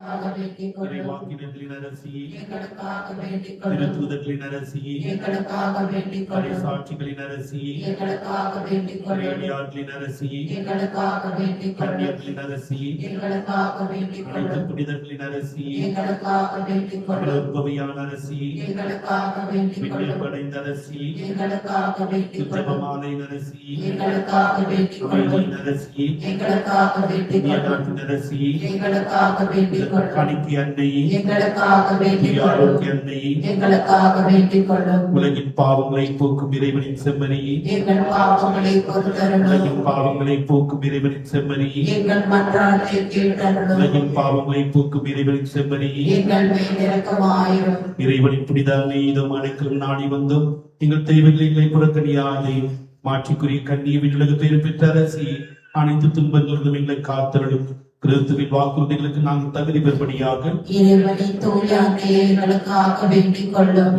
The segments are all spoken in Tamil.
இறைவாக்கினர்களின் அரசியே, திருத்தூதர்களின் அரசியே, சாட்சிகளின் அரசியே, அடியார்களின் அரசியே, கன்னியர்களின் அரசியே, அனைத்து புனிதர்களின் அரசியே, உபவையான அரசியே, விண்ணப்படைந்த அரசியே, ஜெபமாலையின் அரசியே, அமைதியின் அரசியே, இந்திய நாட்டின் அரசியே, உலகின் பாவங்களை போக்கும் இறைவனின் செம்மறியே, உலகின் பாவங்களை போக்கும் இறைவனின் செம்மறியே, உலகின் பாவங்களை போக்கும் இறைவனின் செம்மறியே, இறைவனின் புனித மீதும் அனைக்கும் நாடி வந்தும் எங்கள் தெய்வங்களை புறக்கணியாதே. மாற்றிக்குரிய கண்ணிய விண்ணுலக பேர் பெற்ற அரசி, அனைத்து துன்பங்களிலும் எங்களை காத்தருளும். கிறிஸ்துவின் வாக்குறுதிகளுக்கு நாங்கள் தகுதி பெறும்படியாக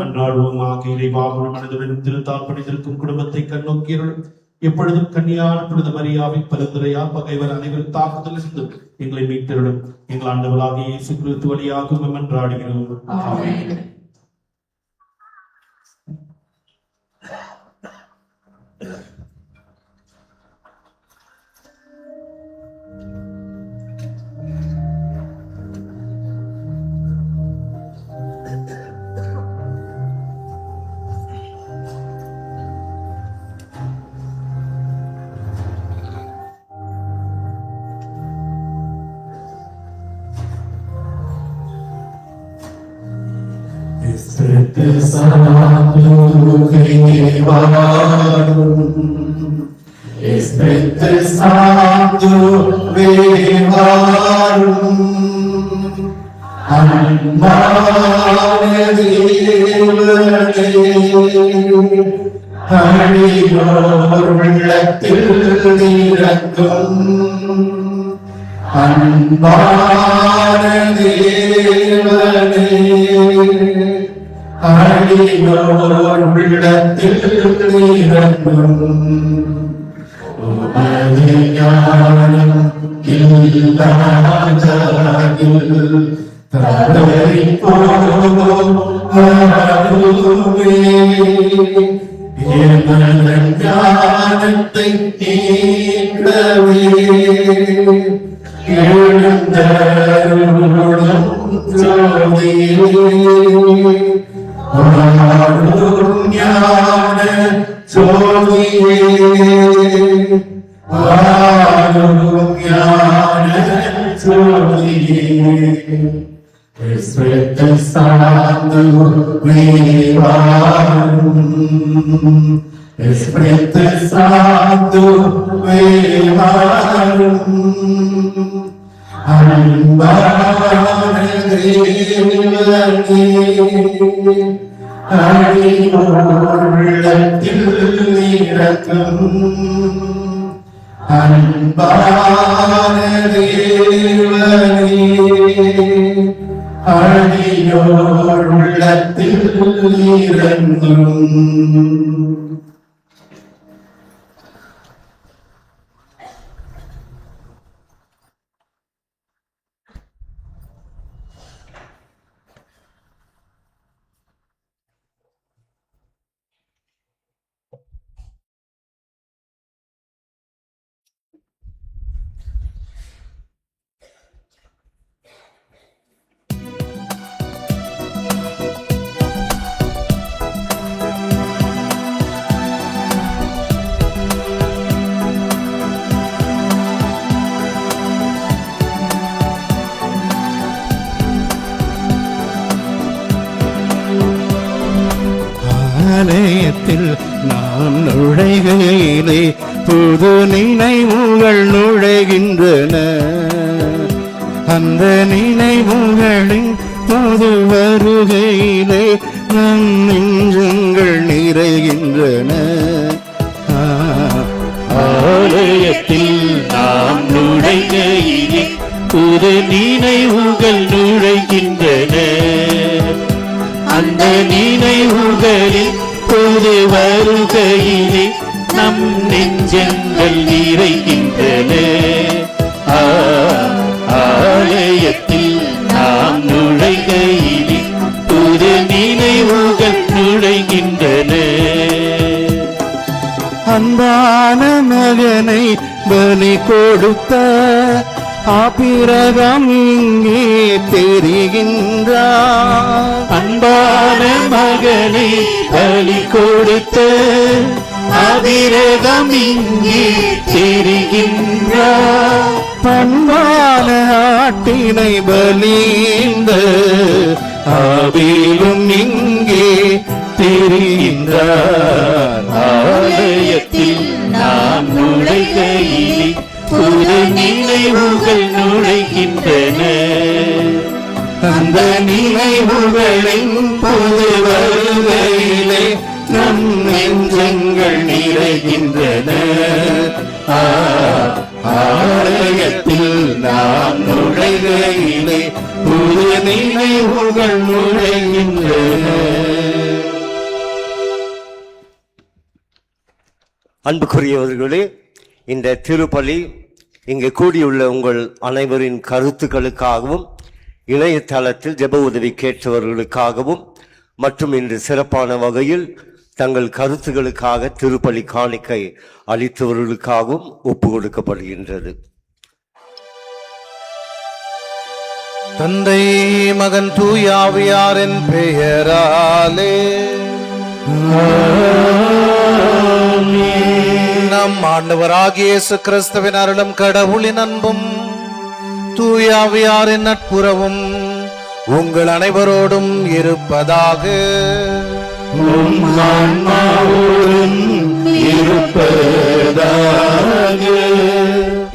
மன்றாடுவோமாக. இறைவாவும் மனதுடன் திருத்தால் பணிந்திருக்கும் குடும்பத்தை கண்ணோக்கியருளும். எப்பொழுதும் கன்னியான புனித மரியாவின் பரிந்துரையா பகைவர் அனைவரும் தாக்குதல் இருந்து எங்களை மீட்டருளும். எங்கள் ஆண்டவராக இயேசு கிறிஸ்து வழியாக மன்றாடுகிறோம். ஆமென். Espírito Santo, Espírito Santo, அடியோர் உள்ளத்தில் இறங்கும் உமது ஞானம் இல்லாததில் தவறிப் போகுமே. எமது ஞானத்தை நீக்கவே எழுந்தருளும் ஜோதியே. ஞான ஜோதியே, ஞான ஜோதியே. Espírito Santo, Espírito Santo, உள்ளத்தில் இறக்கும் அன்பான தேவனே, அடியோர் உள்ளத்தில் இறங்கும். ஆலயத்தில் நாம் நுழைகையிலே புது நினைவுகள் நுழைகின்றன. அந்த நினைவுகளின் புது வருகையிலே நம் நெஞ்சங்கள் நிறைகின்றன. ஆலயத்தில் நாம் நுழைகையிலே புது நினைவுகள் நுழைகின்றன. அந்த நினைவுகளில் புது வருகையிலே நம் நெஞ்சங்கள் நிறைகின்றன. ஆலயத்தில் பிரகம் இங்கே தெரிகின்றார். அன்பான மகனை பலி கொடுத்த அபிரகம் இங்கே தெரிகின்றார். பண்பான ஆட்டினை பலிந்த ஆவிலும் இங்கே தெரிகின்றார். ஆலயத்தில் நாம் நுழைகையிலே புது நினைவுகள் நுழைகின்றன. அந்த நினைவுகளின் புது வருகையிலே நம் நெஞ்சங்கள் நிறைகின்றன. ஆலயத்தில் நாம் நுழைகையிலே புது நினைவுகள் நுழைகின்றன. அன்புக்குரியவர்களே, இந்த திருப்பலி இங்கு கூடியுள்ள உங்கள் அனைவரின் கருத்துக்களுக்காகவும் இணையதளத்தில் ஜெப உதவி கேட்டவர்களுக்காகவும் மற்றும் இன்று சிறப்பான வகையில் தங்கள் கருத்துக்களுக்காக திருப்பலி காணிக்கை அளித்தவர்களுக்காகவும் ஒப்பு கொடுக்கப்படுகின்றது. தந்தை மகன் தூயாவியாரின் பெயராலே நம் ஆண்டவராகிய இயேசு கிறிஸ்துவின் அருளும் கடவுளின் அன்பும் தூயாவியாரின் நட்புறவும் உங்கள் அனைவரோடும் இருப்பதாக.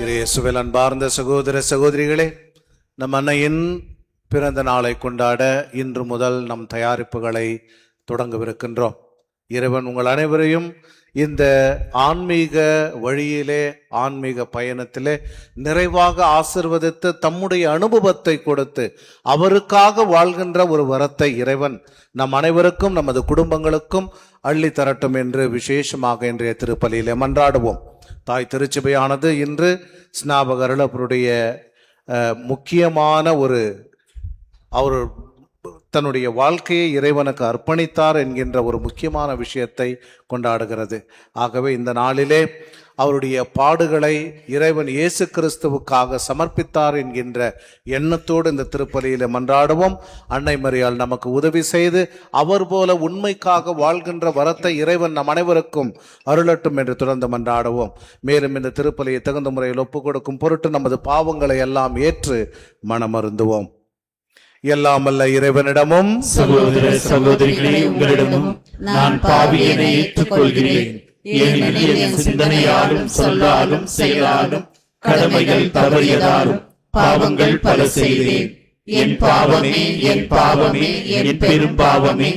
இயேசுவில் அன்பார்ந்த சகோதர சகோதரிகளே, நம் அன்னையின் பிறந்த நாளை கொண்டாட இன்று முதல் நம் தயாரிப்புகளை தொடங்கவிருக்கின்றோம். இறைவன் உங்கள் அனைவரையும் இந்த ஆன்மீக வழியிலே, ஆன்மீக பயணத்திலே நிறைவாக ஆசிர்வதித்து தம்முடைய அனுபவத்தை கொடுத்து அவருக்காக வாழ்கின்ற ஒரு வரத்தை இறைவன் நம் அனைவருக்கும் நமது குடும்பங்களுக்கும் அள்ளி தரட்டும் என்று விசேஷமாக இன்றைய திருப்பலியிலே மன்றாடுவோம். தாய் திருச்சபையானது இன்று ஸ்நாபகர் அவருடைய முக்கியமான அவர் தன்னுடைய வாழ்க்கையை இறைவனுக்கு அர்ப்பணித்தார் என்கின்ற ஒரு முக்கியமான விஷயத்தை கொண்டாடுகிறது. ஆகவே இந்த நாளிலே அவருடைய பாடுகளை இறைவன் இயேசு கிறிஸ்துவுக்காக சமர்ப்பித்தார் என்கின்ற எண்ணத்தோடு இந்த திருப்பலியில மன்றாடுவோம். அன்னை மரியாள் நமக்கு உதவி செய்து அவர் போல உண்மைக்காக வாழ்கின்ற வரத்தை இறைவன் நம் அனைவருக்கும் அருளட்டும் என்று தொடர்ந்து மன்றாடுவோம். மேலும் இந்த திருப்பலியை தகுந்த முறையில் ஒப்புக் கொடுக்கும் பொருட்டு நமது பாவங்களை எல்லாம் ஏற்று மனமருந்துவோம். எல்லாம் அல்ல இறைவனிடமும் சகோதர சகோதரிகளே, உங்களிடமும் நான் பாவியனை ஏற்றுக்கொள்கிறேன். ஏனெனில் என் சிந்தனையாலும் சொல்லாலும் செயலாலும் கடமைகள் தவறியதாலும் பாவங்கள் பல செய்தேன். என் பாவமே, என் பாவமே, என் பெரும் பாவமே.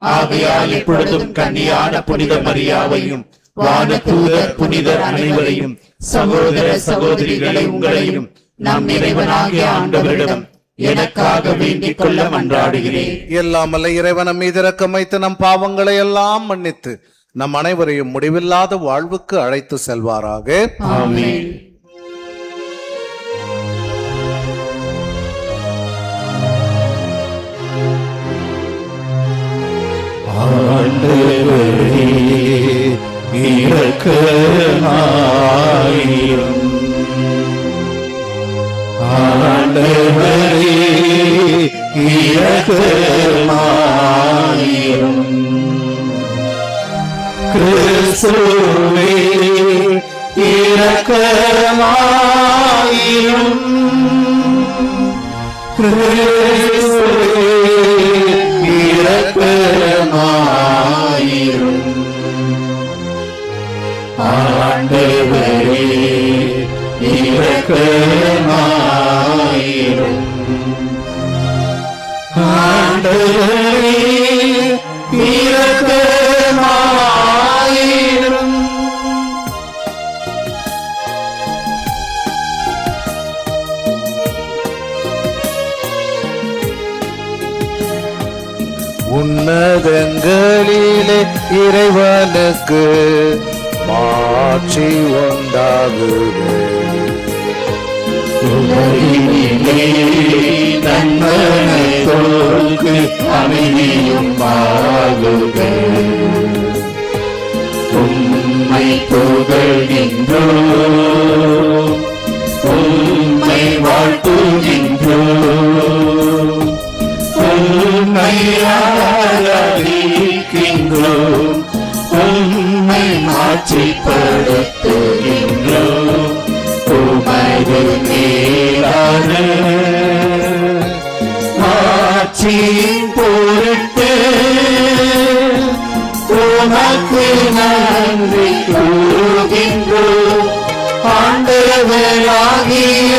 ஆகையால் இப்பொழுதும் கன்னியான புனித மரியாவையும் வானதூதர் புனிதர் அனைவரையும் சகோதர சகோதரிகளை உங்களையும் நம் இறைவனாகிய ஆண்டவரிடம் எனக்காக வேண்டிக் கொள்ள மன்றாடுகிறேன். எல்லாம் அல்ல இறைவன் நம் மீது இரக்கம் வைத்து நம் பாவங்களை எல்லாம் மன்னித்து நம் அனைவரையும் முடிவில்லாத வாழ்வுக்கு அழைத்து செல்வாராக. ஆமென். ஆண்டவரே இரக்கமாயிரும். ஆண்டவரே இரக்கமாயிரும். கிறிஸ்துவே இரக்கமாயிரும். கிறிஸ்துவே இரக்கமாயிரும். ஆண்டவரே இரக்கமாயிரும். ஆண்டவரே இரக்கமாயிரும். உன்னதங்களிலே இறைவனுக்கு மாட்சி உண்டாகுக. நன்மனத்தோர்க்கு அமைதியும் ஆகுக. உம்மை புகழ்கின்றோம், உம்மை வாழ்த்துகின்றோம். உம்மை ஆராதிக்கின்றோம். உம்மை மாட்சிப்படுத்துகின்றோம். உமது மேலான மாட்சியின் பொருட்டு உமக்கு நன்றி கூறுகின்றோம். ஆண்டவராகிய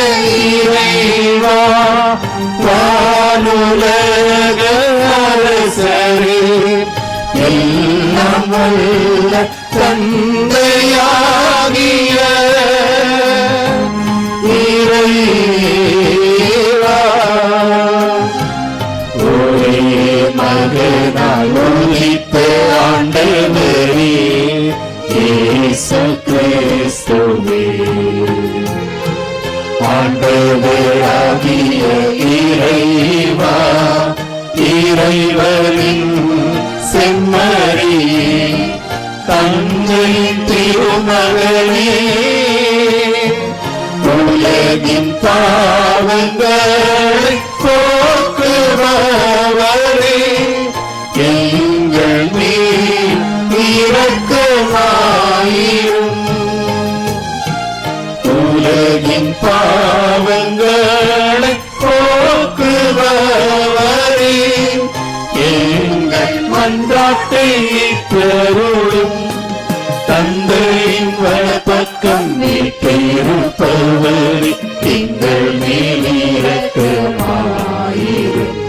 இறைவா, வானுலக அரசரே, எல்லாம் வல்ல தந்தையாகிய இறைவா, ஒரே மகனாய் உதித்த ஆண்டவரே இயேசு கிறிஸ்துவே, ஆண்டவராகிய இறைவா, இறைவனின் செம்மறியே, தந்தையின் திருமகனே, உலகின் பாவங்களை போக்குபவரே, எங்கள் மேல் இரக்கமாயிரும். உலகின் பாவங்களை போக்குபவரே, எங்கள் மன்றாட்டை பெருளும். தந்தையின் வலப்பக்கம் வீட்டிருப்பவரே, எங்கள் மேல் இரக்கமாயிரும்.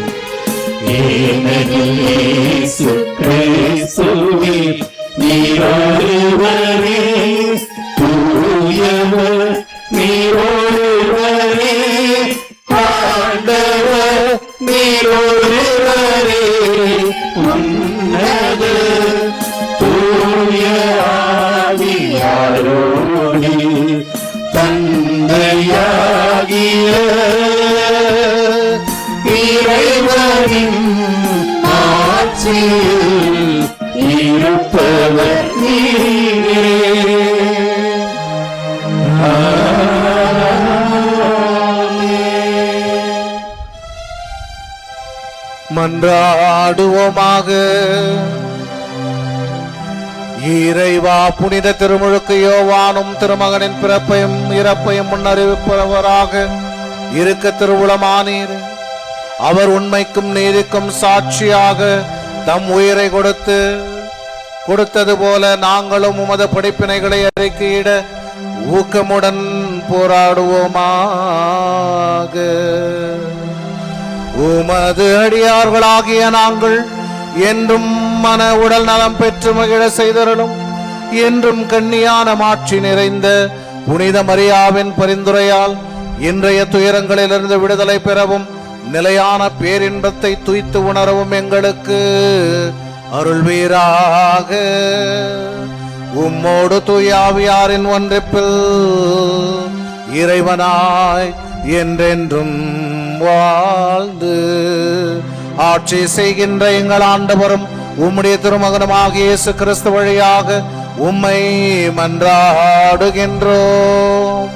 ஏனெனில் இயேசு கிறிஸ்துவே, நீரொருவரே தூயவர், நீரொருவரே ஆண்டவர், நீரொருவரே உன்னத தூய ஆவியாரோடு தந்தையாகிய இறைவனின் ஆட்சியில் இருப்பவர் நீரே. மன்றாடுவோமாக. இறைவா, புனித திருமுழுக்கு யோவானும் திருமகனின் பிறப்பையும் இறப்பையும் முன்னறிவிப்பவராக இருக்க திருவுளமானீர். அவர் உண்மைக்கும் நீதிக்கும் சாட்சியாக தம் உயிரை கொடுத்தது போல நாங்களும் உமது படிப்பினைகளை அறிக்கையிட ஊக்கமுடன் போராடுவோமாக. உமது அடியார்களாகிய நாங்கள் என்றும் மன உடல் நலம் பெற்று மகிழ செய்தருளும். என்றும் கண்ணியான மாட்சி நிறைந்த புனித மரியாவின் பரிந்துரையால் இன்றைய துயரங்களிலிருந்து விடுதலை பெறவும் நிலையான பேரின்பத்தை துய்த்து உணரவும் எங்களுக்கு அருள்வீராக. உம்மோடு தூயாவியாரின் ஒன்றிப்பில் இறைவனாய் என்றென்றும் வாழ்ந்து ஆட்சி செய்கின்ற எங்கள் ஆண்டவரும் உம்முடைய திருமகனுமாகிய இயேசு கிறிஸ்து வழியாக உம்மை மன்றாடுகின்றோம்.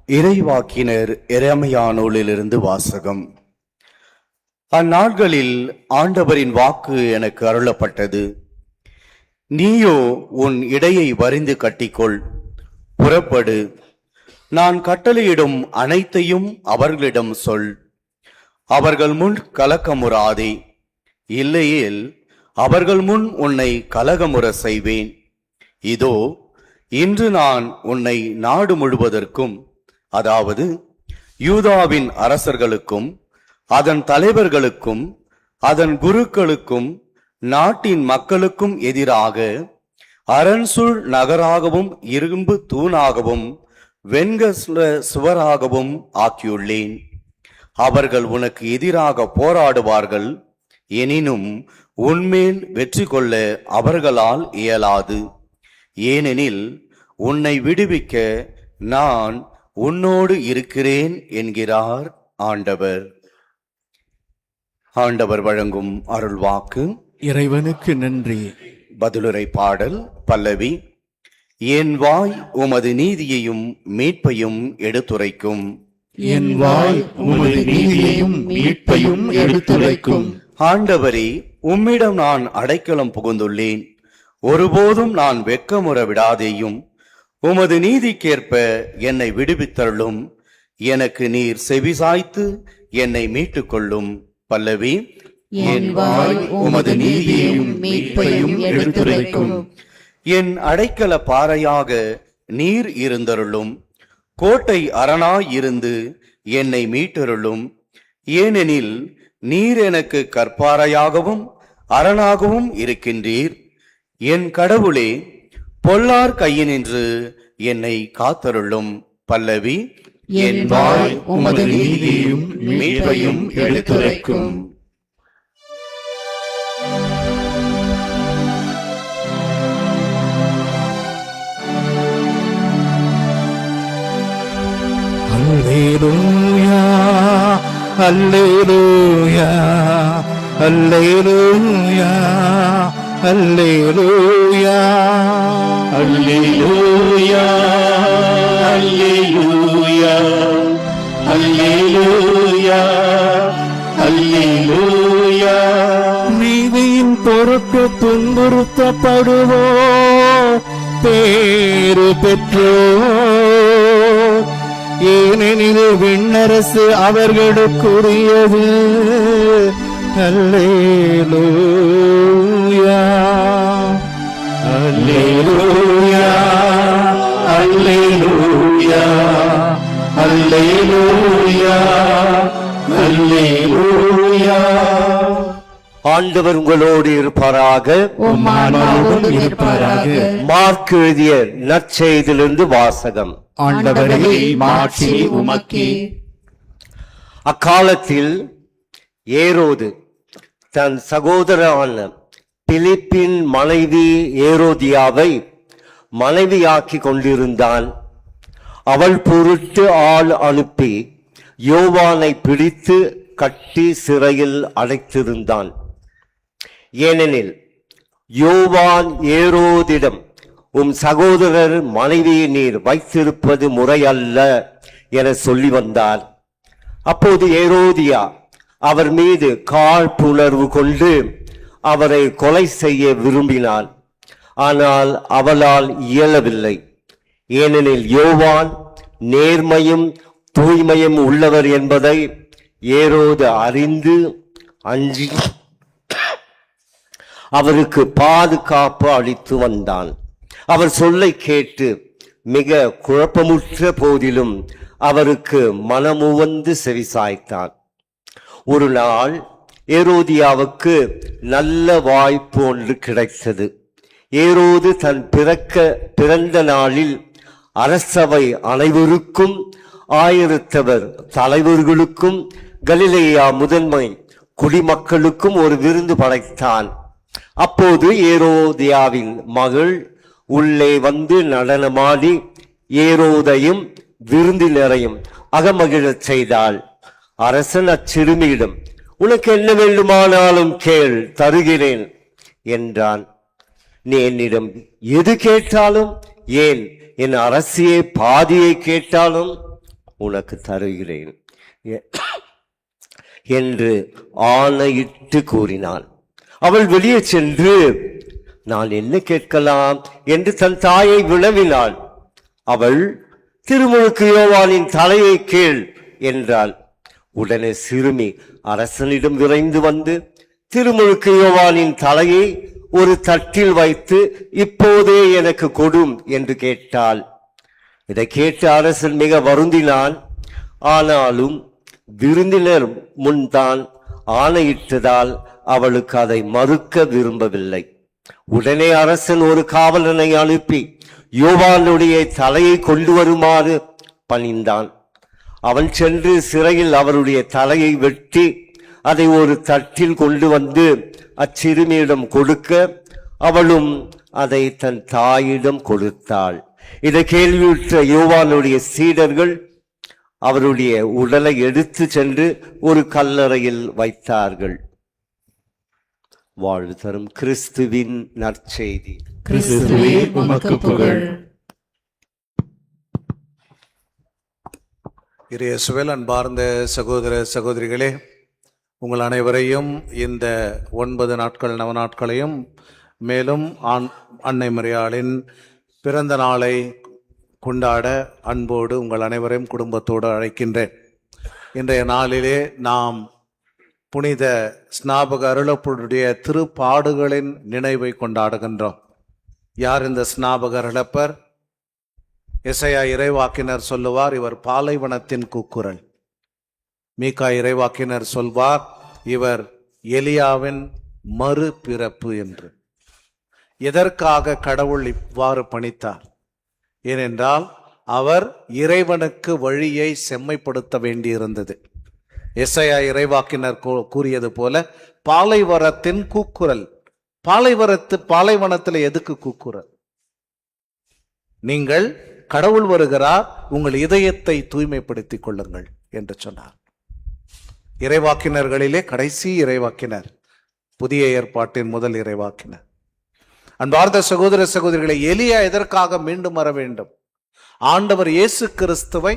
இறைவாக்கினர் எரேமியா நூலிலிருந்து வாசகம். அந்நாட்களில் ஆண்டவரின் வாக்கு எனக்கு அருளப்பட்டது. நீயோ உன் இடையை வரிந்து கட்டிக்கொள், புறப்படு. நான் கட்டளையிடும் அனைத்தையும் அவர்களிடம் சொல். அவர்கள் முன் கலக்கமுறாதே, இல்லையேல் அவர்கள் முன் உன்னை கலகமுற செய்வேன். இதோ இன்று நான் உன்னை நாடு முழுவதற்கும், அதாவது யூதாவின் அரசர்களுக்கும் அதன் தலைவர்களுக்கும் அதன் குருக்களுக்கும் நாட்டின் மக்களுக்கும் எதிராக அரண்சூழ் நகராகவும் இரும்பு தூணாகவும் வெண்கல சுவராகவும் ஆக்கியுள்ளேன். அவர்கள் உனக்கு எதிராக போராடுவார்கள், எனினும் உன்மேல் வெற்றி கொள்ள அவர்களால் இயலாது. ஏனெனில் உன்னை விடுவிக்க நான் உன்னோடு இருக்கிறேன் என்கிறார் ஆண்டவர். ஆண்டவர் வழங்கும் அருள்வாக்கு. இறைவனுக்கு நன்றி. பதிலுரை பாடல் பல்லவி. என் வாய் உமது நீதியையும் மீட்பையும் எடுத்துரைக்கும். என் வாய் உமது நீதியையும் மீட்பையும் எடுத்துரைக்கும். ஆண்டவரே, உம்மிடம் நான் அடைக்கலம் புகுந்துள்ளேன். ஒருபோதும் நான் வெட்கமுற விடாதேயும். உமது நீதிக்கேற்ப என்னை விடுவித்தருளும். எனக்கு நீர் செவிசாய்த்து என்னை மீட்டுக் கொள்ளும். பல்லவி. என் வாய் உமது நீதியையும் மீட்பையும் எடுத்துரைக்கும். என் அடைக்கல பாறையாக நீர் இருந்தருளும். கோட்டை அரணாயிருந்து என்னை மீட்டருளும். ஏனெனில் நீர் எனக்கு கற்பாறையாகவும் அரணாகவும் இருக்கின்றீர். என் கடவுளே, பொல்லார் கையினின்று என்னை காத்தருளும். பல்லவி. என் வாய் உமது நீதியையும் மீட்பையும் எடுத்துரைக்கும். அல்லேலூயா, அல்லேலூயா, அல்லேலூயா, அல்லேலூயா. அல்லேலூயா, அல்லேலூயா, அல்லேலூயா, அல்லேலூயா. நீதியின் பொருட்டு துன்புறுத்தப்படுவோ பேறு பெற்றோ, ஏனெனில் விண்ணரசு அவர்களுக்குரியது. அல்லேலூயா, அல்லேலூயா, அல்லேலூயா, அல்லேலூயா, அல்லேலூயா. ஆண்டவர் உங்களோடு இருப்பாராக. உம் ஆன்மாவோடும் இருப்பாராக. மார்க் எழுதிய நற்செய்தியிலிருந்து வாசகம். ஆண்டவரே மாட்சி உமக்கே. அக்காலத்தில் ஏரோது தன் சகோதரனான பிலிப்பின் மனைவி ஏரோதியாவை மனைவியாக்கி கொண்டிருந்தான். அவள் பொருட்டு ஆள் அனுப்பி யோவானை பிடித்து கட்டி சிறையில் அடைத்திருந்தான். ஏனெனில் யோவான் ஏரோதிடம், உம் சகோதரர் மனைவியை நீர் வைத்திருப்பது முறையல்ல என சொல்லி வந்தார். அப்போது ஏரோதியா அவர் மீது காழ்ப்புணர்வு கொண்டு அவரை கொலை செய்ய விரும்பினாள். ஆனால் அவளால் இயலவில்லை. ஏனெனில் யோவான் நேர்மையும் தூய்மையும் உள்ளவர் என்பதை ஏரோது அறிந்து அஞ்சி அவருக்கு பாதுகாப்பு அளித்து வந்தான். அவர் சொல்லை கேட்டு மிக குழப்பமுற்ற போதிலும் அவருக்கு மனமுவந்து செவிசாய்த்தான். ஒரு நாள் ஏரோதியாவுக்கு நல்ல வாய்ப்பு ஒன்று கிடைத்தது. ஏரோது தன் பிறந்த நாளில் அரசவை அனைவருக்கும், ஆயிரத்தவர் தலைவர்களுக்கும், கலிலேயா முதன்மை குடிமக்களுக்கும் ஒரு விருந்து படைத்தான். அப்போது ஏரோதியாவின் மகள் உள்ளே வந்து நடனமாடி ஏரோதையும் விருந்தினரையும் அகமகிழச் செய்தாள். அரசன் அச்சிறுமியிடம், உனக்கு என்ன வேண்டுமானாலும் கேள், தருகிறேன் என்றான். நீ என்னிடம் எது கேட்டாலும், ஏன் என் அரசியை பாதியை கேட்டாலும் உனக்கு தருகிறேன் என்று ஆணையிட்டு கூறினான். அவள் வெளியே சென்று, நான் என்ன கேட்கலாம் என்று தன் தாயை வினவினாள். அவள், திருமுழுக்கு யோவானின் தலையை கேள் என்றாள். உடனே சிறுமி அரசனிடம் விரைந்து வந்து திருமுழுக்கு யோவானின் தலையை ஒரு தட்டில் வைத்து, இப்போதே எனக்கு கொடும் என்று கேட்டாள். இதை கேட்டு அரசன் மிக வருந்தினான். ஆனாலும் விருந்தினர் முன்தான் ஆணையிட்டதால் அவளுக்கு அதை மறுக்க விரும்பவில்லை. உடனே அரசன் ஒரு காவலனை அனுப்பி யோவானுடைய தலையை கொண்டு வருமாறு பணிந்தான். அவன் சென்று சிறையில் அவருடைய தலையை வெட்டி அதை ஒரு தட்டில் கொண்டு வந்து அச்சிறுமியிடம் கொடுக்க, அவளும் அதை தன் தாயிடம் கொடுத்தாள். இதை கேள்வியுற்ற யோவானுடைய சீடர்கள் அவருடைய உடலை எடுத்து சென்று ஒரு கல்லறையில் வைத்தார்கள். வாழ்வு தரும் கிறிஸ்துவின் நற்செய்தி. கிறிஸ்துவே உமக்கு புகழ். இயேசுவில் அன்பார்ந்த சகோதர சகோதரிகளே, உங்கள் அனைவரையும் இந்த 9 நாட்கள் நவநாட்களையும் மேலும் அன்னை மரியாளின் பிறந்த நாளை கொண்டாட அன்போடு உங்கள் அனைவரையும் குடும்பத்தோடு அழைக்கின்றேன். இன்றைய நாளிலே நாம் புனித ஸ்நாபக அருளப்பருடைய திருப்பாடுகளின் நினைவை கொண்டாடுகின்றோம். யார் இந்த ஸ்நாபக அருளப்பர்? எசையா இறைவாக்கினர் சொல்லுவார், இவர் பாலைவனத்தின் கூக்குரல். மீகா இறைவாக்கினர் சொல்வார், இவர் எலியாவின் மறுபிறப்பு என்று. எதற்காக கடவுள் இவ்வாறு பணித்தார்? ஏனென்றால் அவர் இறைவனுக்கு வழியை செம்மைப்படுத்த வேண்டியிருந்தது. எசையா இறைவாக்கினர் கூறியது போல பாலைவனத்தின் கூக்குரல். பாலைவனத்தில் எதுக்கு கூக்குரல்? நீங்கள் கடவுள் வருகிறார், உங்கள் இதயத்தை தூய்மைப்படுத்திக் கொள்ளுங்கள் என்று சொன்னார். இறைவாக்கினர்களிலே கடைசி இறைவாக்கினர், புதிய ஏற்பாட்டின் முதல் இறைவாக்கினர். அன்பார்ந்த சகோதர சகோதரிகளை, எலியா எதற்காக மீண்டும் வர வேண்டும்? ஆண்டவர் இயேசு கிறிஸ்துவை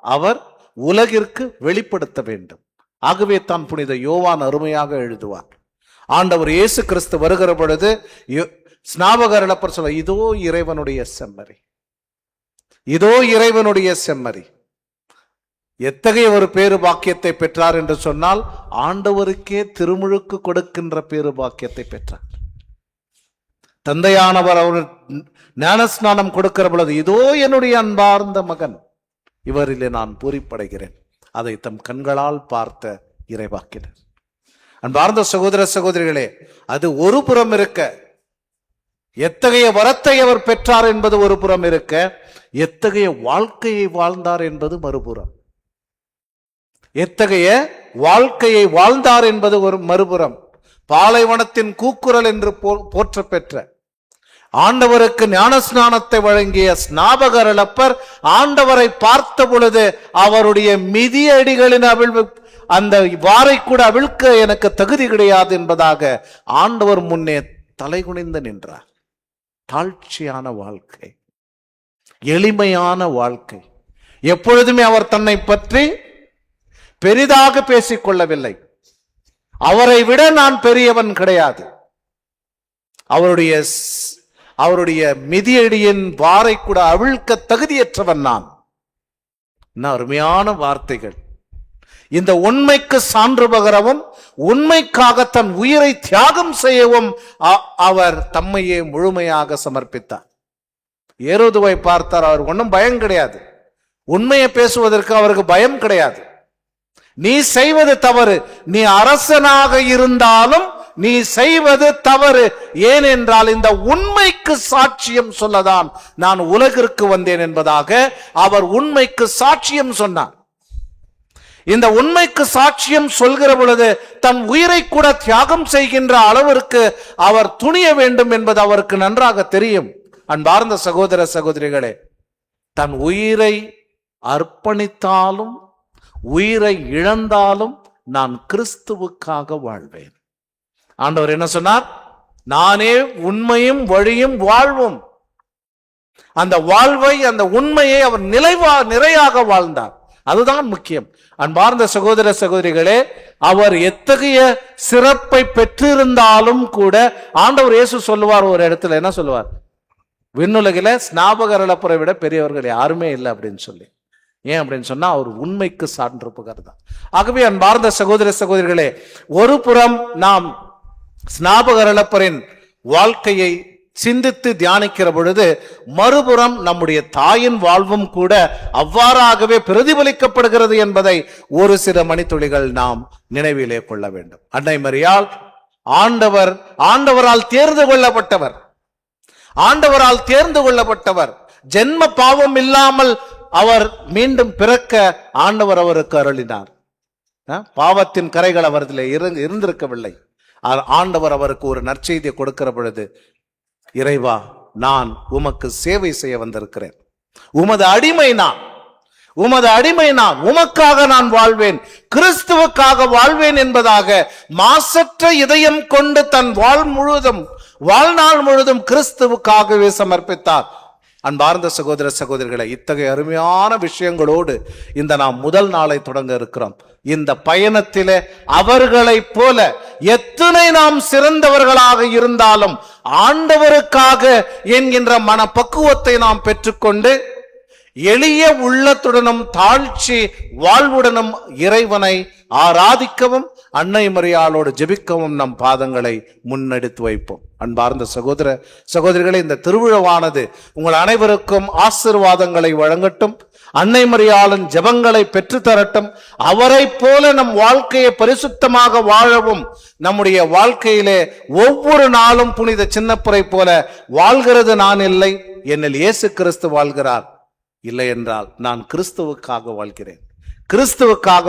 அவர் உலகிற்கு வெளிப்படுத்த வேண்டும். ஆகவே தான் புனித யோவான் அருமையாக எழுதுவார், ஆண்டவர் இயேசு கிறிஸ்து வருகிற பொழுது ஸ்நாபக அருளப்பர் சொல்ல, இதோ இறைவனுடைய செம்மறி, இதோ இறைவனுடைய செம்மறி. எத்தகைய ஒரு பேரு பாக்கியத்தை பெற்றார் என்று சொன்னால், ஆண்டவருக்கே திருமுழுக்கு கொடுக்கின்ற பேரு பாக்கியத்தை பெற்றார். தந்தையானவர் அவர் ஞானஸ்நானம் கொடுக்கிற பொழுது, இதோ என்னுடைய அன்பார்ந்த மகன், இவரிலே நான் பூரிப்படைகிறேன். அதை தம் கண்களால் பார்த்த இறைவாக்கினர். அன்பார்ந்த சகோதர சகோதரிகளே, அது ஒரு புறம் இருக்க, எத்தகைய வரத்தை அவர் பெற்றார் என்பது ஒரு புறம் இருக்க, எத்தகைய வாழ்க்கையை வாழ்ந்தார் என்பது மறுபுறம். எத்தகைய வாழ்க்கையை வாழ்ந்தார் என்பது ஒரு மறுபுறம். பாலைவனத்தின் கூக்குரல் என்று போற்ற பெற்ற ஆண்டவருக்கு ஞானஸ்நானத்தை வழங்கிய ஸ்நாபக அருளப்பர் ஆண்டவரை பார்த்த பொழுது அவருடைய மிதியடிகளின் அவிழ்வு, அந்த வாரை கூட அவிழ்க்க எனக்கு தகுதி கிடையாது என்பதாக ஆண்டவர் முன்னே தலைகுனிந்து நின்றார். தாழ்ச்சியான வாழ்க்கை, எளிமையான வாழ்க்கை. எப்பொழுதுமே அவர் தன்னை பற்றி பெரிதாக பேசிக்கொள்ளவில்லை. அவரை விட நான் பெரியவன் கிடையாது, அவருடைய மிதியடியின் வாரை கூட அவிழ்க்க தகுதியற்றவன் நான். அருமையான வார்த்தைகள். இந்த உண்மைக்கு சான்று பகரவும் உண்மைக்காக தன் உயிரை தியாகம் செய்யவும் அவர் தம்மையே முழுமையாக சமர்ப்பித்தார். ஏரோதுவை பார்த்தார், அவர் ஒன்றும் பயம் கிடையாது. உண்மையை பேசுவதற்கு அவருக்கு பயம் கிடையாது. நீ செய்வது தவறு, நீ அரசனாக இருந்தாலும் நீ செய்வது தவறு. ஏனென்றால் இந்த உண்மைக்கு சாட்சியம் சொல்லதான் நான் உலகிற்கு வந்தேன் என்பதாக அவர் உண்மைக்கு சாட்சியம் சொன்னார். இந்த உண்மைக்கு சாட்சியம் சொல்கிற பொழுது தன் உயிரை கூட தியாகம் செய்கின்ற அளவிற்கு அவர் துணிய வேண்டும் என்பது அவருக்கு நன்றாக தெரியும். அன்பார்ந்த சகோதர சகோதரிகளே, தன் உயிரை அர்ப்பணித்தாலும் உயிரை இழந்தாலும் நான் கிறிஸ்துவுக்காக வாழ்வேன். ஆண்டவர் என்ன சொன்னார்? நானே உண்மையும் வழியும் வாழ்வும். அந்த வாழ்வை, அந்த உண்மையை அவர் நிறையாக வாழ்ந்தார். அதுதான் முக்கியம். அன்பார்ந்த சகோதர சகோதரிகளே, அவர் எத்தகைய சிறப்பை பெற்றிருந்தாலும் கூட ஆண்டவர் இயேசு சொல்லுவார், ஒரு இடத்துல என்ன சொல்லுவார்? விண்ணுலகில ஸ்நாபக அருளப்பரை விட பெரியவர்கள் யாருமே இல்லை அப்படின்னு சொல்லி. ஏன் அப்படின்னு சொன்னா அவர் உண்மைக்கு சான்று பகர்ந்தார். ஆகவே அன்பார்ந்த சகோதர சகோதரிகளே, ஒரு புறம் நாம் ஸ்நாபக அருளப்பரின் வாழ்க்கையை சிந்தித்து தியானிக்கிற பொழுது, மறுபுறம் நம்முடைய தாயின் வாழ்வும் கூட அவ்வாறாகவே பிரதிபலிக்கப்படுகிறது என்பதை ஒரு சில மணித்துளிகள் நாம் நினைவிலே கொள்ள வேண்டும். அன்னை மரியாள் ஆண்டவரால் தேர்ந்து கொள்ளப்பட்டவர், ஆண்டவரால் தேர்ந்து கொள்ளப்பட்டவர். ஜென்ம பாவம் இல்லாமல் அவர் மீண்டும் பிறக்க ஆண்டவர் அவருக்கு அருளினார். பாவத்தின் கரைகள் அவரில் இருந்திருக்கவில்லை. ஆண்டவர் அவருக்கு ஒரு நற்செய்தியை கொடுக்கிற பொழுது, இறைவா, நான் உமக்கு சேவை செய்ய வந்திருக்கிறேன், உமது அடிமை நான், உமது அடிமை நான், உமக்காக நான் வாழ்வேன், கிறிஸ்துவுக்காக வாழ்வேன் என்பதாக மாசற்ற இதயம் கொண்டு தன் வாழ்நாள் முழுதும் கிறிஸ்துவுக்காகவே சமர்ப்பித்தார். அன்பார்ந்த சகோதர சகோதரிகளை, இத்தகைய அருமையான விஷயங்களோடு இந்த நாம் முதல் நாளை தொடங்க இருக்கிறோம். இந்த பயணத்திலே அவர்களைப் போல எத்தனை நாம் சிறந்தவர்களாக இருந்தாலும் ஆண்டவருக்காக என்கின்ற மனப்பக்குவத்தை நாம் பெற்றுக்கொண்டு எளிய உள்ளத்துடனும் தாழ்ச்சி வாழ்வுடனும் இறைவனை ஆராதிக்கவும் அன்னை மரியாளோடு ஜெபிக்கவும் நம் பாதங்களை முன்னெடுத்து வைப்போம். அன்பார்ந்த சகோதர சகோதரிகளை, இந்த திருவிழாவானது உங்கள் அனைவருக்கும் ஆசீர்வாதங்களை வழங்கட்டும். அன்னை மரியாளின் ஜெபங்களை பெற்றுத்தரட்டும். அவரை போல நம் வாழ்க்கையை பரிசுத்தமாக வாழவும், நம்முடைய வாழ்க்கையிலே ஒவ்வொரு நாளும் புனித சின்னப்பரை போல வாழ்கிறது நான் இல்லை, என்னில் இயேசு கிறிஸ்து வாழ்கிறார், இல்லை என்றால் நான் கிறிஸ்துவுக்காக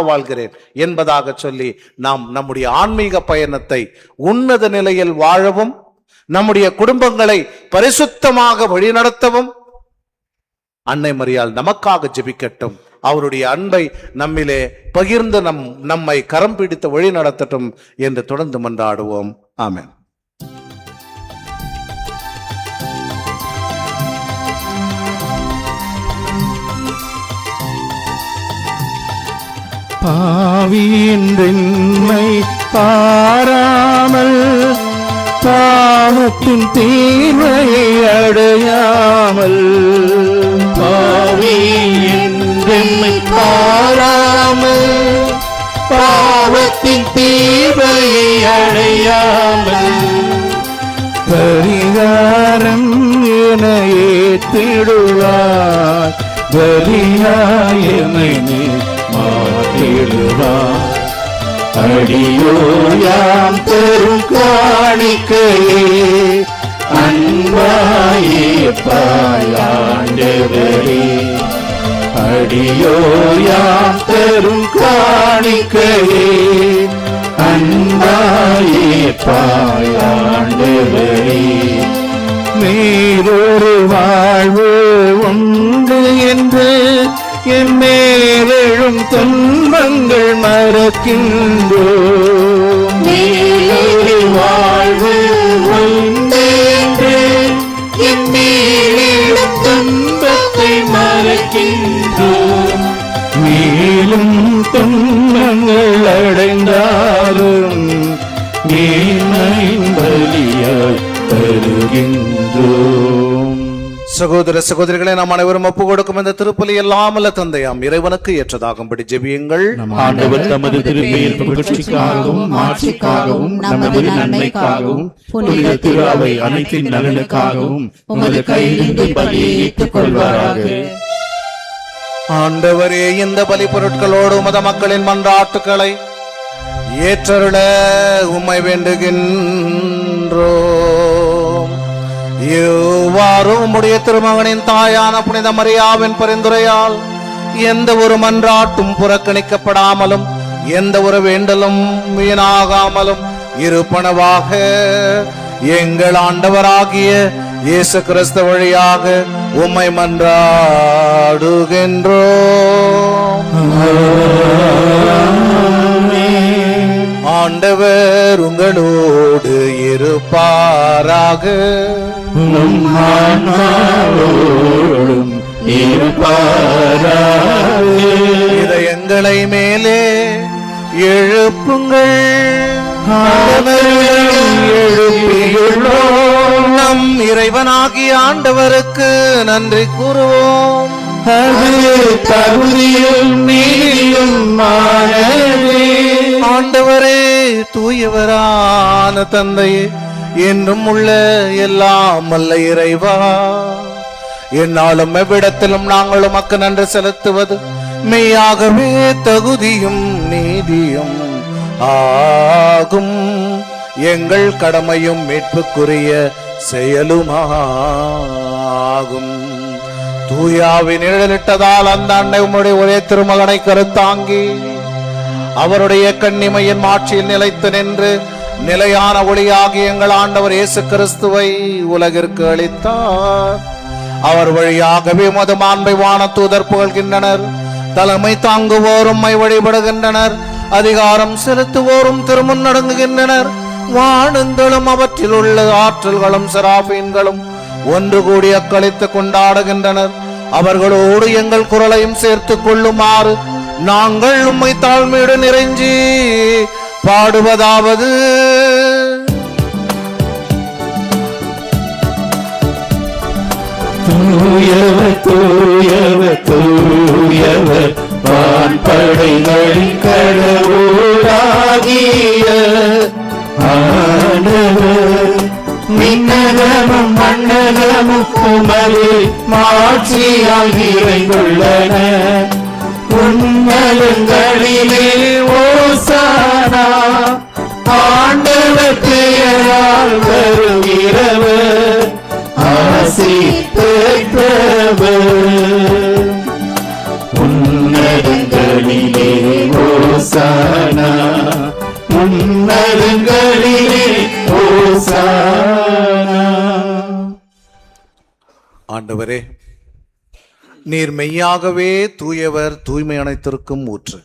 வாழ்கிறேன் என்பதாக சொல்லி நாம் நம்முடைய ஆன்மீக பயணத்தை உன்னத நிலையில் வாழவும், நம்முடைய குடும்பங்களை பரிசுத்தமாக வழிநடத்தவும் அன்னை மரியாள் நமக்காக ஜெபிக்கட்டும். அவருடைய அன்பை நம்மிலே பகிர்ந்து நம்மை கரம் பிடித்து வழி நடத்தட்டும் என்று தொடர்ந்து மன்றாடுவோம். ஆமென். பாவியின்றென்மை பாராமல், பாவத்தின் தீர்வையை அடையாமல், பாவியின்றென்மை பாராமல், பாவத்தின் தீர்வையை அடையாமல், பரிகாரம் என ஏற்றிடுவார், பலியாயனை மாற்றிடுவார். அடியோயாம் பெரும் காணிக்கையே அன்பாயே பாயாண்டவரே, அடியோயாம் பெரும் காணிக்கையே அன்பாயே பாயாண்டவரே. மேலொரு வாழ்வு உண்டு என்று என் மேலெழும் துன்பங்கள் மறக்கின்றோம். மேலொரு வாழ்வு உண்டு என்று என் மேலெழும் துன்பத்தை மறக்கின்றோம். மேலும் துன்பங்கள் அடைந்தாலும் பலியாய் தருகின்றோம். சகோதர சகோதரிகளை, நாம் அனைவரும் ஒப்பு கொடுக்கும் இந்த திருப்பலி எல்லாமல்ல தந்தையாம் இறைவனுக்கு ஏற்றதாகும்படி ஜெபியுங்கள். ஆண்டவர் தமது திருப்பெயர் புகழ்ச்சிக்காகவும் மாட்சிக்காகவும் நமது நன்மைக்காகவும் புனித திருஅவை அனைத்தின் நலனுக்காகவும் உமது கையிலிருந்து பலியை ஏற்றுக் கொள்வாராக. ஆண்டவரே, இந்த பலி பொருட்களோடு உமது மக்களின் மன்றாட்டுக்களை ஏற்றருள உம்மை வேண்டுகின்றோம். இவ்வாறு உம்முடைய திருமகனின் தாயான புனித மரியாவின் பரிந்துரையால் எந்த ஒரு மன்றாட்டும் புறக்கணிக்கப்படாமலும் எந்த ஒரு வேண்டலும் வீணாகாமலும் இருப்பனவாக எங்கள் ஆண்டவராகிய இயேசு கிறிஸ்து வழியாக உம்மை மன்றாடுகின்றோம். ஆண்டவர் உங்களோடு இருப்பாராக. இதயங்களை மேலே எழுப்புங்கள். எழுப்பியுள்ளோம். நம் இறைவனாகிய ஆண்டவருக்கு நன்றி கூறுவோம். அது தகுதியும் நீதியும் ஆண்டவரே, தூயவரான தந்தையே, என்றும் உள்ள எல்லாம் வல்ல இறைவா, என்னாலும் எவ்விடத்திலும் நாங்கள் உமக்கு நன்றி செலுத்துவது மெய்யாகவே தகுதியும் நீதியும் ஆகும். எங்கள் கடமையும் மீட்புக்குரிய செயலுமாகும். தூயாவின் நிழலிட்டதால் அந்த அன்னை உம்முடைய ஒரே திருமகனை கருத்தாங்கி அவருடைய கன்னிமையின் மாட்சியில் நிலைத்து நின்று நிலையான ஒளியாகி எங்கள் ஆண்டவர் இயேசு கிறிஸ்துவை உலகிற்கு அளித்தார். அவர் வழியாகவே உமது மாண்பை வான தூதர் புகழ்கின்றனர். தலைமை தாங்குவோரும் உம்மை வழிபடுகின்றனர். அதிகாரம் செலுத்துவோரும் திருமுன் நடங்குகின்றனர். வானங்களும் அவற்றில் உள்ள ஆற்றல்களும் செராபீன்களும் ஒன்று கூடி அக்களித்து கொண்டாடுகின்றனர். அவர்களோடு எங்கள் குரலையும் சேர்த்துக் கொள்ளுமாறு நாங்கள் உம்மை தாழ்மையோடு நிறைஞ்சி பாடுவதாவது: தூயவர் தூயவர் தூயவர் வான்படைகளின் கடவுளாகிய ஆண்டவர். விண்ணகமும் மண்ணகமும் உமது மாட்சியால் நிறைந்துள்ளன. உன்னதங்களிலே ஓசானா. ஆண்டவர் பெயரால் வருகிறவர் ஆசி பெற்றவர். உன்னதங்களிலே ஓசானா. உன்னதங்களிலே ஓசானா. ஆண்டவரே, நீர் மெய்யாகவே தூயவர், தூய்மை அனைத்திற்கும் ஊற்று.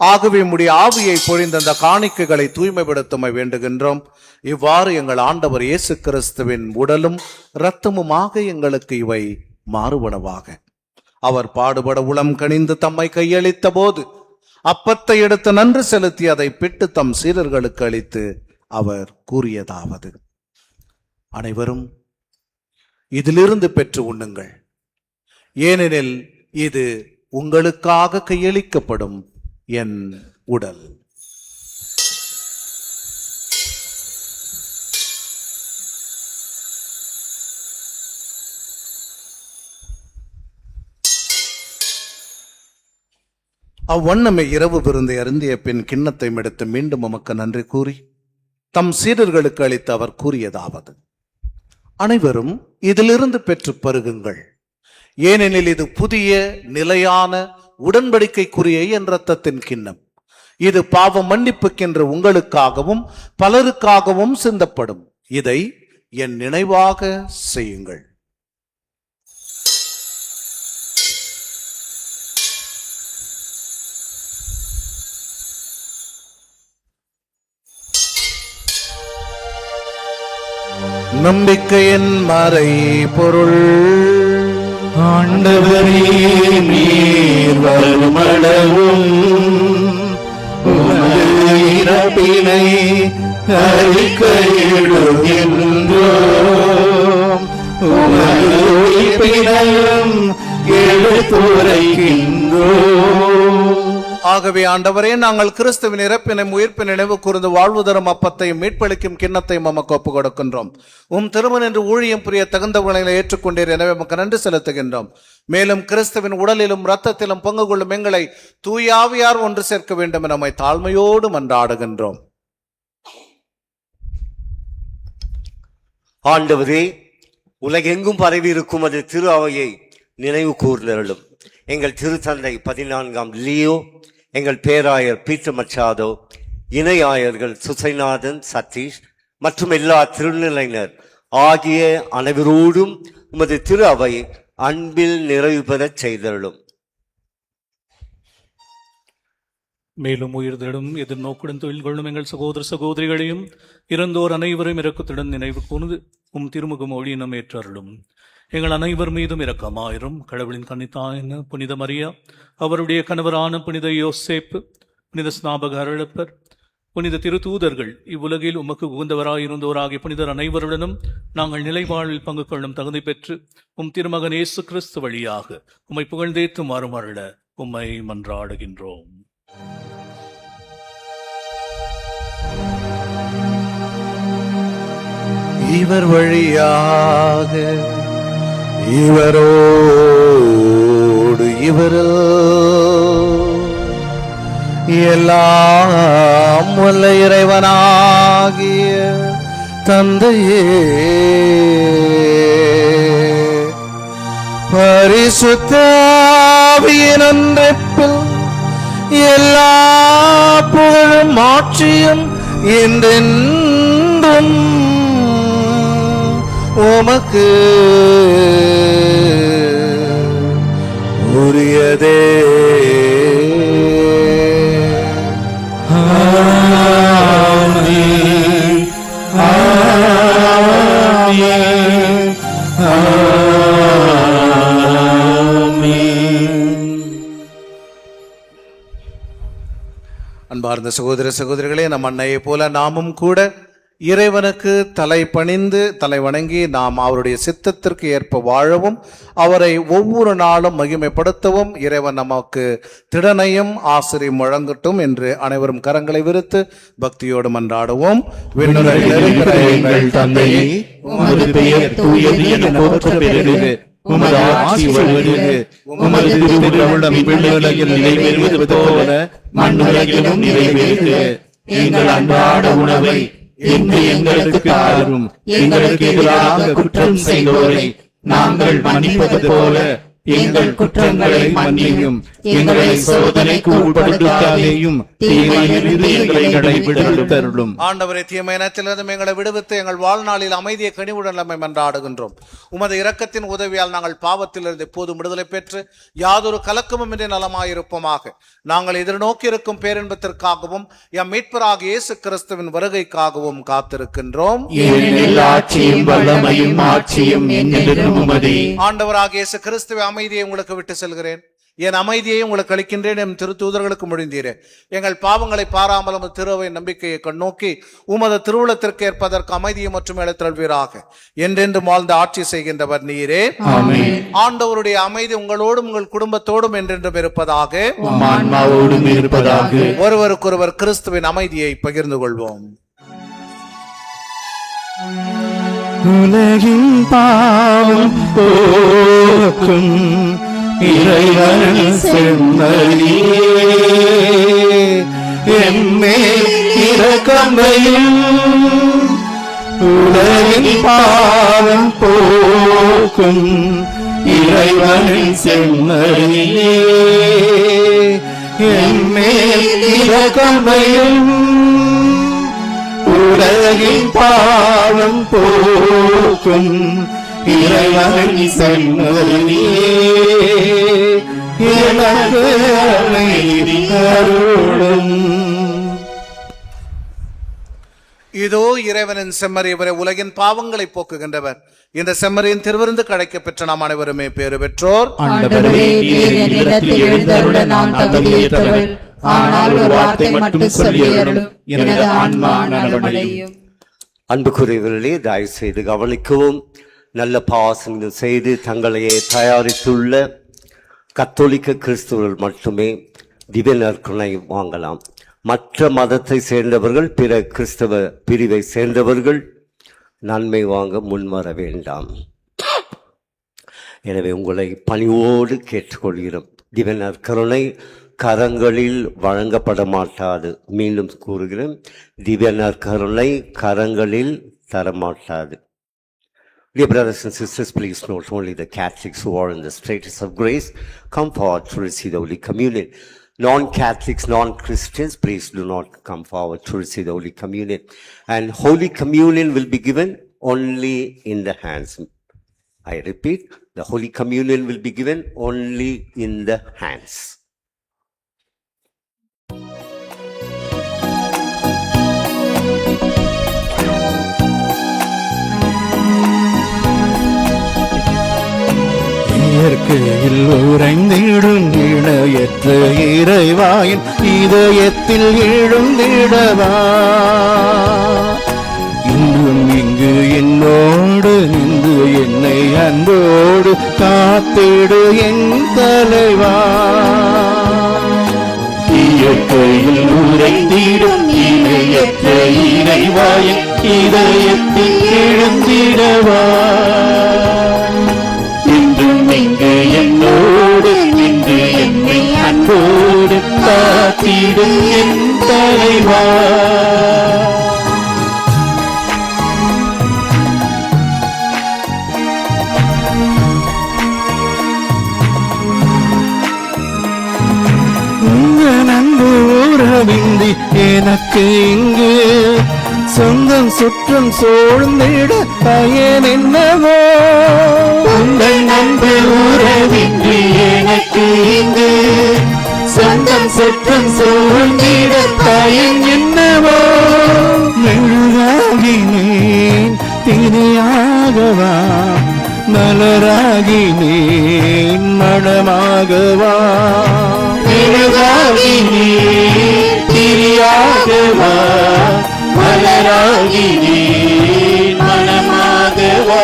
ஆகவே உம்முடைய ஆவியை பொழிந்த அந்த காணிக்கைகளை தூய்மைப்படுத்த வேண்டுகின்றோம். இவ்வாறு எங்கள் ஆண்டவர் இயேசு கிறிஸ்துவின் உடலும் இரத்தமுமாக எங்களுக்கு இவை மாறுபனவாக. அவர் பாடுபட உளம் கனிந்து தம்மை கையளித்த போது அப்பத்தை எடுத்து நன்றி செலுத்தி அதை பிட்டு தம் சீடர்களுக்கு அளித்து அவர் கூறியதாவது: அனைவரும் இதிலிருந்து பெற்று உண்ணுங்கள், ஏனெனில் இது உங்களுக்காக கையளிக்கப்படும் என் உடல். அவ்வண்ணமே இரவு விருந்தை அருந்திய பின் கிண்ணத்தை எடுத்து மீண்டும் உமக்கு நன்றி கூறி தம் சீடர்களுக்கு அளித்து அவர் கூறியதாவது: அனைவரும் இதிலிருந்து பெற்று பருகுங்கள், ஏனெனில் இது புதிய நிலையான உடன்படிக்கைக்குரிய என் இரத்தத்தின் கிண்ணம். இது பாவ மன்னிப்புக்கென்று உங்களுக்காகவும் பலருக்காகவும் சிந்தப்படும். இதை என் நினைவாக செய்யுங்கள். நம்பிக்கையின் மறை பொருள். ஆண்டவரே, நீர் வருமளவும் உமது இறப்பினை அறிக்கையிடுகின்றோம். உமது உயிர்ப்பினையும் எடுத்துரைக்கின்றோம். ஆகவே ஆண்டவரே, நாங்கள் கிறிஸ்துவின் இறப்பினை உயிர்ப்பின் நினைவு கூர்ந்து வாழ்வு தரும் அப்பத்தையும் மீட்பளிக்கும் கிண்ணத்தையும் உமக்கு ஒப்புக் கொடுக்கின்றோம். திருமணம் என்று ஊழியம் புரிய தகுந்தவர்களை ஏற்றுக்கொண்டீர், எனவே உமக்கு நன்றி செலுத்துகின்றோம். மேலும் கிறிஸ்துவின் உடலிலும் இரத்தத்திலும் பங்கு கொள்ளும் எங்களை தூயாவியார் ஒன்று சேர்க்க வேண்டும் என நம்மை தாழ்மையோடு மன்றாடுகின்றோம். ஆண்டவரே, உலகெங்கும் பரவி இருக்கும் அது திரு அவையை நினைவு கூர்ந்தருளும். எங்கள் திருத்தந்தை 14ஆம் லியோ, எங்கள் பேராயர் பீட்டர் மச்சாதோ, இணை ஆயர்கள் சுசைநாதன், சதீஷ் மற்றும் எல்லா திருநிலையினர் ஆகிய அனைவரோடும் உமது திரு அவை அன்பில் நிறைவு பெறச் செய்தருளும். மேலும் உயிர்தலும் எதிர்நோக்குடன் தொழில் கொள்ளும் எங்கள் சகோதர சகோதரிகளையும் இறந்தோர் அனைவரும் இரக்கத்துடன் நினைவு கூர்ந்து திருமுகம் ஒளியினம் ஏற்றருளும். எங்கள் அனைவர் மீதும் இரக்கமாயிரும். கடவுளின் கன்னித்தாயான புனித மரியா, அவருடைய கணவரான புனித யோசேப்பு, புனித ஸ்நாபக அருளப்பர், புனித திருத்தூதர்கள், இவ்வுலகில் உமக்கு உகந்தவராயிருந்தோராகிய புனிதர் அனைவருடனும் நாங்கள் நிலைவாழ்வில் பங்கு கொள்ளும் தகுதி பெற்று திருமகன் இயேசு கிறிஸ்து வழியாக உம்மை புகழ்ந்தேத்து மாறுமருள உம்மை மன்றாடுகின்றோம். இவர் வழியாக இவரோடு இவரில் எல்லாம் வல்ல இறைவனாகிய தந்தையே, பரிசுத்த ஆவியின் ஒன்றிப்பில் எல்லா புகழும் ஆட்சியும் என்றென்றும் உமக்கு உரியதே. ஆமென். ஆமென். ஆமென். அன்பார்ந்த சகோதர சகோதரிகளே, நம் அன்னையை போல நாமும் கூட இறைவனுக்கு தலை பணிந்து தலை வணங்கி நாம் அவருடைய சித்தத்திற்கு ஏற்ப வாழவும் அவரை ஒவ்வொரு நாளும் மகிமைப்படுத்தவும் இறைவன் நமக்கு திடனையும் ஆசிரியம் வழங்கட்டும் என்று அனைவரும் கரங்களை விரித்து பக்தியோடு மன்றாடுவோம். விண்ணுலகில் இருக்கிற எங்கள் தந்தையே, உமது பெயர் தூயது என போற்ற பெறுக. உமது ஆட்சி வருக. உமது திருவுளம் விண்ணுலகில் நிறைவேறுவது போல மண்ணுலகிலும் நிறைவேறுக. எங்கள் அன்றாட உணவை இன்று எங்களுக்கு தாரும். எங்களுக்கு எதிராக குற்றம் செய்தோரை நாங்கள் மன்னிப்பது போல எங்கள் குற்றங்களை மன்னியும். எங்களை சோதனைக்கு உட்படுத்தாதேயும், தீமையிலிருந்து எங்களை விடுவித்தருளும். ஆண்டவரே, தீமையினத்திலிருந்து எங்களை விடுவித்து எங்கள் வாழ்நாளில் அமைதியை கனிவுடன் நம்மை மன்றாடுகின்றோம். உமது இரக்கத்தின் உதவியால் நாங்கள் பாவத்திலிருந்து எப்போதும் விடுதலை பெற்று யாதொரு கலக்கமும் இன்றி நலமாயிருப்போமாக. நாங்கள் எதிர்நோக்கி இருக்கும் பேரின்பத்திற்காகவும் எம் மீட்பராகிய இயேசு கிறிஸ்துவின் வருகைக்காகவும் காத்திருக்கின்றோம். ஆட்சியும் வல்லமையும் ஆட்சியும் என்றென்றும் உமதே. ஆண்டவராகிய இயேசு கிறிஸ்துவை அமைதியை உங்களுக்கு விட்டு செல்கிறேன், என் அமைதியை உங்களுக்கு அளிக்கின்றேன் என் திருத்தூதர்களுக்கு மொழிந்தீரே. எங்கள் பாவங்களை பாராமலும் திருவை நம்பிக்கையை கண்ணோக்கி உமது திருவுளத்திற்கு ஏற்பதற்கு அமைதியை மற்றும் எழுத்தல்வீராக. என்றென்று வாழ்ந்து ஆட்சி செய்கின்றவர் நீரே. ஆண்டவருடைய அமைதி உங்களோடும் உங்கள் குடும்பத்தோடும் என்றென்றும் இருப்பதாக. ஒருவருக்கொருவர் கிறிஸ்துவின் அமைதியை பகிர்ந்து கொள்வோம். உலகின் பாவம் போக்கும் இறைவன் செம்மறியே, எம்மேல் இரக்கம் வையும். உலகின் பாவம் போக்கும் இறைவன் செம்மறியே, எம்மேல் இரக்கம் வையும். உலகின் பாவம் போக்கும் இறைவன் செம்மறியே, எனக்கு அமைதி அருளும். இதோ இறைவனின் செம்மறி, இவரை உலகின் பாவங்களை போக்குகின்றவர். இந்த செம்மறியின் திருவிருந்து கிடைக்க பெற்ற நாம் அனைவருமே பேறு பெற்றோர். ஆனால் ஒரு வார்த்தை மட்டும் சொல்லியருளும், எனது ஆன்மா நலமடையும். அன்புக்குரியவர்களே, தயவு செய்து கவனிக்கவும். நல்ல பாசங்கள் செய்து தங்களையே தயாரித்துள்ள கத்தோலிக்க கிறிஸ்துவர்கள் மட்டுமே திவ்ய நற்கருணை வாங்கலாம். மற்ற மதத்தை சேர்ந்தவர்கள், பிற கிறிஸ்தவ பிரிவை சேர்ந்தவர்கள் நன்மை வாங்க முன்வர வேண்டாம். எனவே உங்களை பணிவோடு கேட்டுக்கொள்கிறோம். திவ்ய நற்கருணை கரங்களில் வழங்கப்பட மாட்டாது. மீண்டும் கூறுகிறேன், திவ்ய நற்கருணை கரங்களில் தரமாட்டாது. Dear brothers and sisters, please note only the Catholics who are in the status of grace come forward to receive the Holy Communion. Non-Catholics, non-Christians, please do not come forward to receive the Holy Communion. And Holy Communion will be given only in the hands. I repeat, the Holy Communion will be given only in the hands. இயற்கையில் உறைந்திடும் இணையற்ற இறைவாயின் இதயத்தில் எழுந்திடவா, இன்றும் இங்கு என்னோடு நின்று என்னை அன்போடு காத்திடு என் தலைவா. இயற்கையில் உறைந்திடும் இணையற்ற இறைவாயின் இதயத்தில் எழுந்திடவா, இங்கு என்னோடு நின்று என்னை அன்போடு காத்திடும் என் தலைவா. உங்கள் அன்பு உறவின்றி எனக்கு இங்கு சொந்தம் சுற்றம் சூழ்ந்திட பயன் என்னவோ. உங்கள் அன்பு உறவின்றி எனக்கு இங்கு சொந்தம் சுற்றம் சூழ்ந்திட பயன் என்னவோ மெழுகாகினேன் திரியாகவா மலராகினேன் மணமாகவா மெழுகாகினேன் திரியாகவா மலராகினேன் மணமாகவா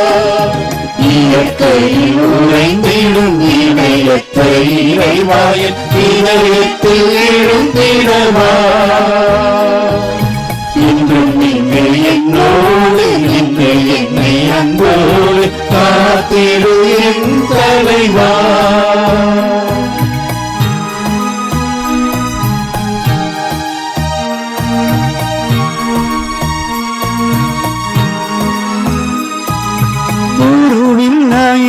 இயற்கையில் உறைந்திடும் இணையற்ற இறைவாயன் இதயத்தில் எழுந்திடவா இன்றும் நீங்கள் என்னோடு நின்று என்னை அன்போடு காத்திடு என் தலைவா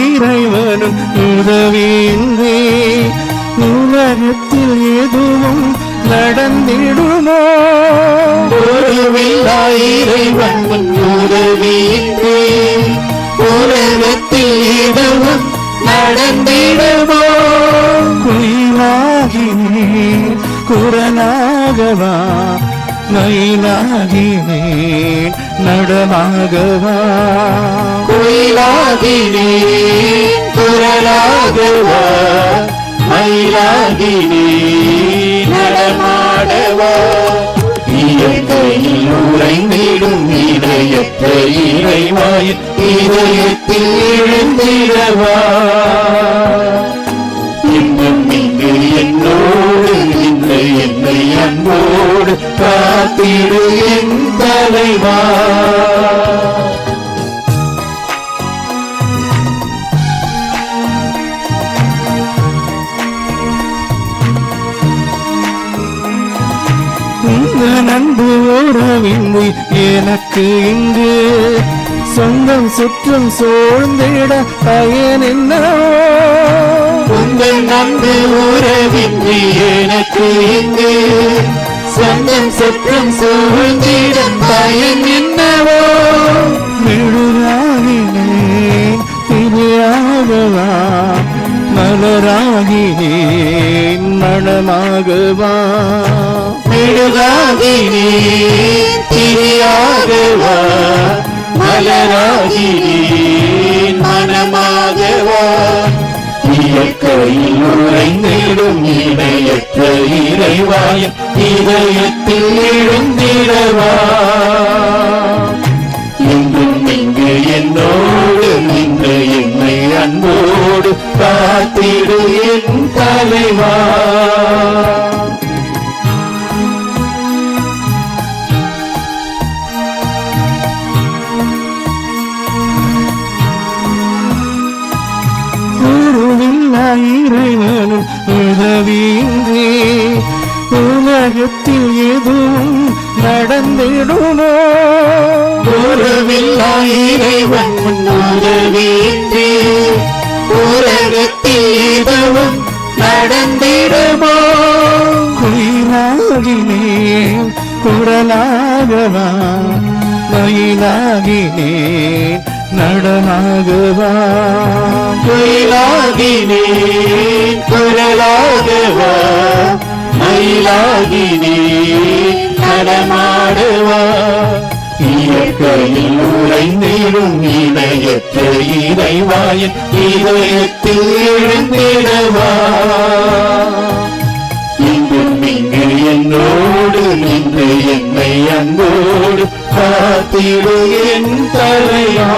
இறைவனும் உதவியின்றி உலகத்தில் எதுவும் நடந்திடுமோ இறைவனும் உதவியின்றி உலகத்தில் எதுவும் நடந்திடுமோ குயிலாகினேன் குரலாகவா மயிலாகினேன் நடமாகவா குயிலாகினேன் குரலாகவா மயிலாகினேன் நடமாடவா இயற்கையில் உறைந்திடும் இதயற்ற இறைவாயின் இதயத்தில் எழுந்திடவா இன்னும் இங்கு என்னோடு நின்று என்னை அன்போடு காத்திடு என் தலைவா இந்த நன்பு உறவின்றி எனக்கு இங்கு சொந்தம் சுற்றம் சூழ்ந்திட பயன் என்னவோ உங்கள் நன்பு உறவின்றி எனக்கு இங்கு சொந்தம் சுற்றம் சூழ்ந்திட பயன் என்னவோ மெழுகாகினேன் திரியாகவா மலராகினேன் மணமாகவா மெழுகாகினேன் திரியாகவா மலராகினேன் மணமாகவா இயற்கையில் உறைந்திடும் இணையற்ற இறைவாயன் இதயத்தில் எழுந்திடவா இன்றும் இங்கு என்னோடு நின்று என்னை அன்போடு காத்திடு என் தலைவா இறைவனும் உதவியின்றி உலகத்தில் எதுவும் நடந்திடுமோ உறவில்லா இறைவன் உதவியின்றி உலகத்தில் எதுவும் நடந்திடுமோ குயிலாகினேன் குரலாகவா மயிலாகினேன் நடமாகவா குயிலாகினேன் குரலாகவா மயிலாகினேன் நடமாடவா இயற்கையில் உறைந்திடும் இணையற்ற இறைவாயன் இதயத்தில் எழுந்திடவா இன்றும் இங்கு என்னோடு நின்று என்னை அன்போடு காத்திடு என் தலைவா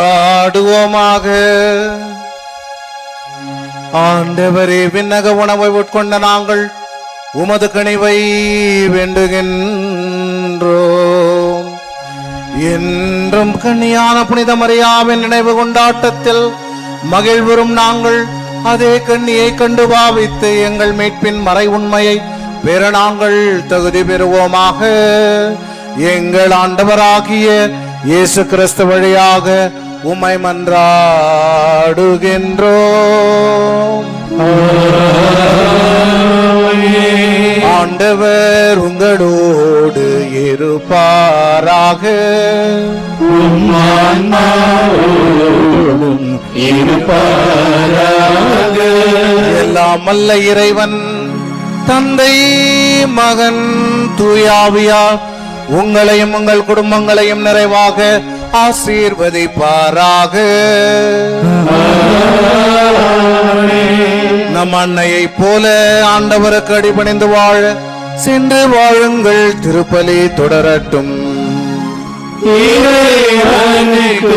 மன்றாடுவோமாக. ஆண்டவரே, விண்ணக உணவை உட்கொண்ட நாங்கள் உமது கனிவை வேண்டுகின்றோம். என்றும் கன்னியான புனித மரியாவின் நினைவு கொண்டாட்டத்தில் மகிழ்வுறும் நாங்கள் அதே கன்னியை கண்டு பாவித்து எங்கள் மீட்பின் மறை உண்மையை பெற நாங்கள் தகுதி பெறுவோமாக. எங்கள் ஆண்டவராகிய இயேசு கிறிஸ்து வழியாக உம்மை மன்றாடுகின்றோம். ஆண்டவர் உங்களோடு இருப்பாராக. ஆன்மாவோடும் இருப்பாராக. எல்லாம் வல்ல இறைவன் தந்தை மகன் தூயாவியார் உங்களையும் உங்கள் குடும்பங்களையும் நிறைவாக ஆசீர்வதிப்பாராக. நம் அன்னையை போல ஆண்டவருக்கு அடிபணிந்து வாழ சென்று வாழுங்கள். திருப்பலி தொடரட்டும். இறைவனுக்கு